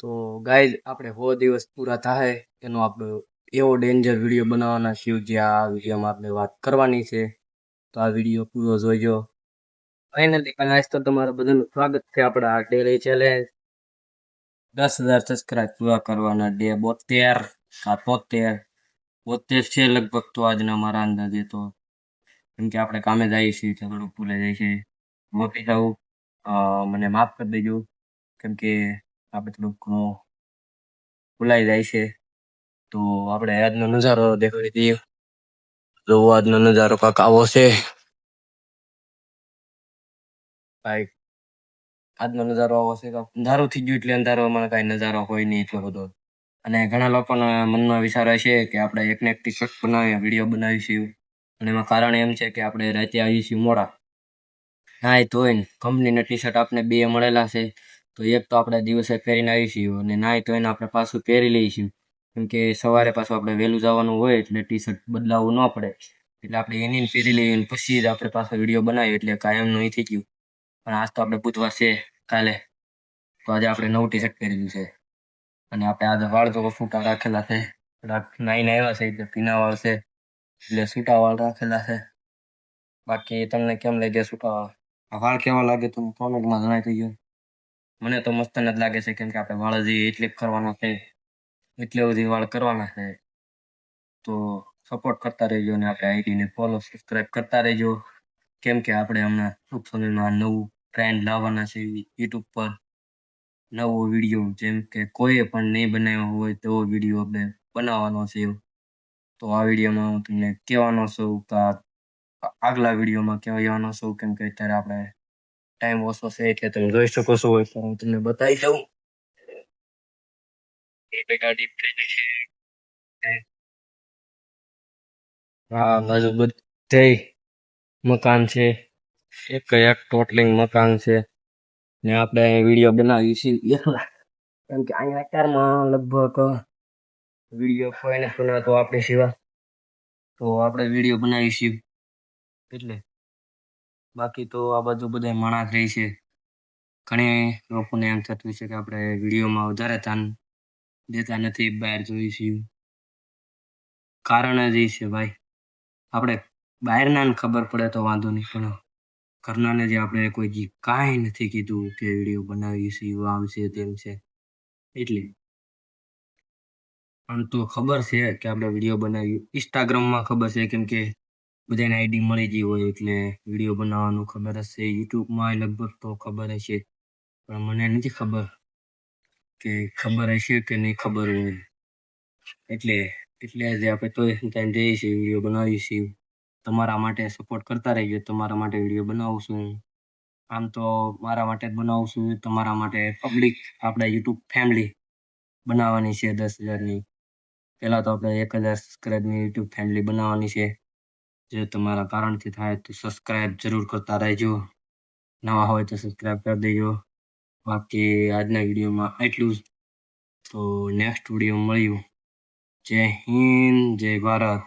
તો ગાઈઝ આપણે 100 દિવસ પૂરા થાય એનો આપણે એવો ડેન્જર વિડીયો બનાવવાના છીએ જે આ વિડીયોમાં આપણે વાત કરવાની છે. તો આ વિડીયો પૂરો જોઈજો. ફાઇનલી આજ તો તમારા બધાનું સ્વાગત છે આપણા આ ડેલી ચેલેન્જ 10,000 સબસ્ક્રાઇબ પૂરા કરવાના ડે 72 કા 73 છે લગભગ તો આજના મારા અંદાજે તો કેમ કે આપણે કામે જઈએ છીએ એટલે થોડુંક ભૂલાઈ જાય છે. મોટી જાઉં મને માફ કરી દેજો કેમ કે આપણે થોડુંક ભૂલાઈ જાય છે. તો આપણે આજનો નજારો દેખાડી દઈએ. જો આજનો નજારો કાંક આવો છે ભાઈ. આજનો નજારો આવો છે કે અંધારું થઈ ગયું એટલે અંધારામાં કાંઈ નજારો હોય નહીં એટલો બધો. અને ઘણા લોકોના મનમાં વિચાર હશે કે આપણે એકને એક ટી શર્ટ બનાવીએ વિડીયો બનાવીશું અને એમાં કારણ એમ છે કે આપણે રાતે આવીશું મોડા. નાય ધોઈને કંપનીના ટી શર્ટ આપણે બે મળેલા છે તો એક તો આપણે દિવસે પહેરીને આવીશું અને નાય તો એને આપણે પાછું પહેરી લઈશું કેમ કે સવારે પાછું આપણે વહેલું જવાનું હોય એટલે ટી શર્ટ બદલાવવું ન પડે એટલે આપણે એની પહેરી લઈએ પછી જ આપણે પાછો વિડીયો બનાવીએ એટલે કાયમનું એ થઈ ગયું. પણ આજ તો આપણે બુધવાર છે કાલે તો આજે આપણે નવું ટી શર્ટ પહેરેલું છે અને આપણે આજે વાળ તો છૂટા રાખેલા છે. નાઈને આવ્યા છે એટલે પીના વાળ છે એટલે છૂટા વાળ રાખેલા છે. બાકી તમને કેમ લાગે છૂટા વાળ? આ વાળ કેવા લાગે તમે કોમેન્ટમાં જણાવી દેજો. મને તો મસ્ત જ લાગે છે કેમ કે આપણે વાળ જે એટલે કરવાના છે એટલે બધી વાળ કરવાના છે. તો સપોર્ટ કરતા રહેજો અને આપણે આઈડીને ફોલો સબસ્ક્રાઈબ કરતા રહેજો કેમ કે આપણે હમણાં ટૂંક સમયમાં નવું ટ્રેન્ડ લાવવાના છે યુટ્યુબ પર. નવો વિડીયો જેમ કે કોઈએ પણ નહીં બનાવ્યો હોય તેવો વિડીયો આપણે બનાવવાનો છે. તો આ વિડીયોમાં હું તમને કહેવાનો છું કે આગલા વિડીયોમાં કહેવાનો છું કેમ કે અત્યારે આપણે ટાઈમ ઓછો છે એટલે તમે જોઈ શકો છો એટલે હું તમને બતાવી દઉં. એ ગાડી થઈ છે. હા બાજુ બધે મકાન છે. એક ટોટલિંગ મકાન છે ને આપણે વિડીયો બનાવીએ છીએ કેમ કે અહીંયા અત્યારમાં લગભગ વિડીયો કોઈને સુનાતો આપણે સિવાય તો આપણે વિડીયો બનાવીશું એટલે બાકી તો આ બાજુ બધા માણસ રહી છે. ઘણી લોકોને એમ થતું છે કે આપણે વિડીયોમાં વધારે ધ્યાન દેતા નથી બહાર જોઈશું. કારણ જ એ છે ભાઈ આપણે બહારનાને ખબર પડે તો વાંધો નહીં પણ ઘરનાને જે આપણે કોઈ કાંઈ નથી કીધું કે વિડીયો બનાવીશું આમ છે તેમ છે એટલે પણ તો ખબર છે કે આપણે વિડીયો બનાવ્યું. ઇન્સ્ટાગ્રામમાં ખબર છે કેમ કે બધાને આઈડી મળી ગઈ હોય એટલે વિડીયો બનાવવાનું ખબર હશે. યુટ્યુબમાં લગભગ તો ખબર હશે પણ મને નથી ખબર કે ખબર હશે કે નહીં ખબર હોય એટલે જ આપણે તો ટાઈમ જઈએ છીએ વિડીયો બનાવીશું. તમારા માટે સપોર્ટ કરતા રહીજો. તમારા માટે વિડીયો બનાવું છું. આમ તો મારા માટે જ બનાવું છું. તમારા માટે પબ્લિક આપણે યુટ્યુબ ફેમિલી બનાવવાની છે 10,000ની. પહેલાં તો આપણે 1,000 સબસ્ક્રાઈબની યુટ્યુબ ફેમિલી બનાવવાની છે જે તમારા કારણથી થાય તો સબસ્ક્રાઈબ જરૂર કરતા રહેજો. નવા હોય તો સબસ્ક્રાઈબ કરી દેજો. બાકી આજના વિડીયોમાં એટલું જ. તો નેક્સ્ટ વિડીયો મળ્યું. જય હિન્દ જય ભારત.